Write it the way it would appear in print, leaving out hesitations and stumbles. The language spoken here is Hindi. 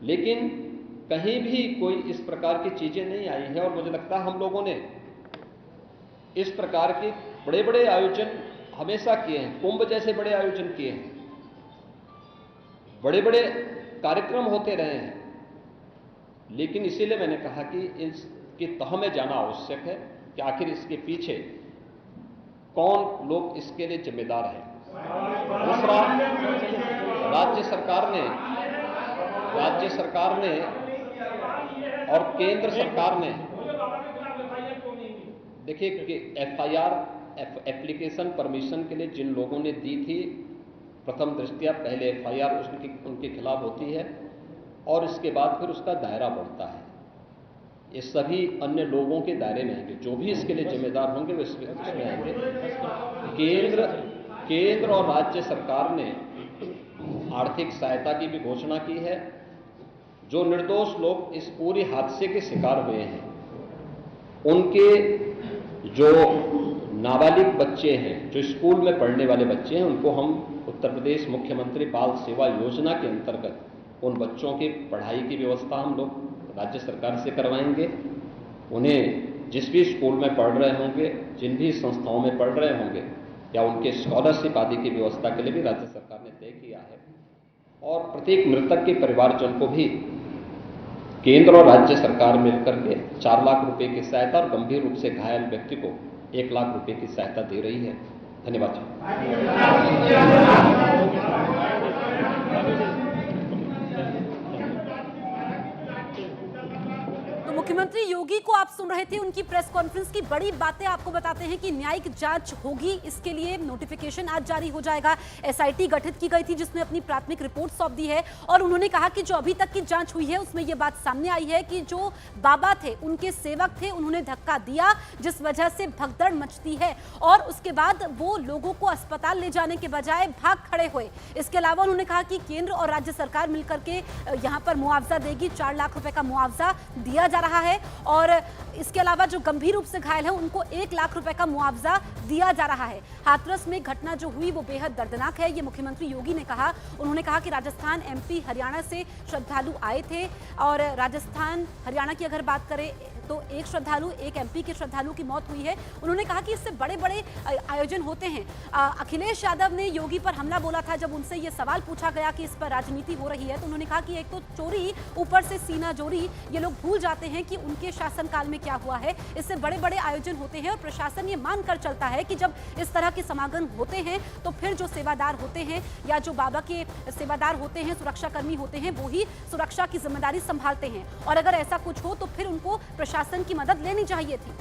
लेकिन कहीं भी कोई इस प्रकार की चीजें नहीं आई है। और मुझे लगता है हम लोगों ने इस प्रकार के बड़े बड़े आयोजन हमेशा किए हैं, कुंभ जैसे बड़े आयोजन किए हैं, बड़े बड़े कार्यक्रम होते रहे हैं। लेकिन इसीलिए मैंने कहा कि इसकी तह में जाना आवश्यक है कि आखिर इसके पीछे कौन लोग इसके लिए जिम्मेदार हैं। दूसरा, राज्य सरकार ने और केंद्र सरकार ने, देखिए कि एफआईआर एप्लीकेशन परमिशन के लिए जिन लोगों ने दी थी, प्रथम दृष्टया पहले एफआईआर उनके खिलाफ होती है और इसके बाद फिर उसका दायरा बढ़ता है। ये सभी अन्य लोगों के दायरे में आएंगे, जो भी इसके लिए जिम्मेदार होंगे वो इसमें आएंगे। केंद्र और राज्य सरकार ने आर्थिक सहायता की भी घोषणा की है। जो निर्दोष लोग इस पूरे हादसे के शिकार हुए हैं, उनके जो नाबालिग बच्चे हैं, जो स्कूल में पढ़ने वाले बच्चे हैं, उनको हम उत्तर प्रदेश मुख्यमंत्री बाल सेवा योजना के अंतर्गत उन बच्चों की पढ़ाई की व्यवस्था हम लोग राज्य सरकार से करवाएंगे। उन्हें जिस भी स्कूल में पढ़ रहे होंगे, जिन भी संस्थाओं में पढ़ रहे होंगे, या उनके स्कॉलरशिप आदि की व्यवस्था के लिए भी राज्य सरकार ने तय किया है। और प्रत्येक मृतक के परिवारजन को भी केंद्र और राज्य सरकार मिलकर के 4 लाख रुपए की सहायता और गंभीर रूप से घायल व्यक्ति को 1 लाख रुपए की सहायता दे रही है। धन्यवाद। मुख्यमंत्री योगी को आप सुन रहे थे, उनकी प्रेस कॉन्फ्रेंस की बड़ी बातें आपको बताते हैं कि न्यायिक जांच होगी। इसके लिए नोटिफिकेशन आज जारी हो जाएगा। एसआईटी गठित की गई थी जिसने अपनी प्राथमिक रिपोर्ट सौंप दी है और उन्होंने कहा कि जो अभी तक की जांच हुई है उसमें यह बात सामने आई है कि जो बाबा थे, उनके सेवक थे, उन्होंने धक्का दिया जिस वजह से भगदड़ मचती है और उसके बाद वो लोगों को अस्पताल ले जाने के बजाय भाग खड़े हुए। इसके अलावा उन्होंने कहा कि केंद्र और राज्य सरकार मिलकर के यहाँ पर मुआवजा देगी। 4 लाख रुपए का मुआवजा दिया जा रहा है और इसके अलावा जो गंभीर रूप से घायल हैं उनको 1 लाख रुपए का मुआवजा दिया जा रहा है। हाथरस में घटना जो हुई वो बेहद दर्दनाक है, ये मुख्यमंत्री योगी ने कहा। उन्होंने कहा कि राजस्थान, एमपी, हरियाणा से श्रद्धालु आए थे और राजस्थान, हरियाणा की अगर बात करें तो एक श्रद्धालु, एक एमपी के श्रद्धालु की मौत हुई है। उन्होंने कहा कि इससे बड़े बड़े आयोजन होते हैं। अखिलेश यादव ने योगी पर हमला बोला था जब उनसे ये सवाल पूछा गया कि इस पर राजनीति हो रही है, तो उन्होंने कहा कि एक तो चोरी, ऊपर से सीना जोरी, ये लोग भूल जाते हैं कि उनके शासनकाल में क्या हुआ है। इससे बड़े बड़े आयोजन होते हैं और प्रशासन ये मानकर चलता है कि जब इस तरह के समागम होते हैं तो फिर जो सेवादार होते हैं या जो बाबा के सेवादार होते हैं, सुरक्षाकर्मी होते हैं, वो ही सुरक्षा की जिम्मेदारी संभालते हैं और अगर ऐसा कुछ हो तो फिर उनको प्रशासन की मदद लेनी चाहिए थी।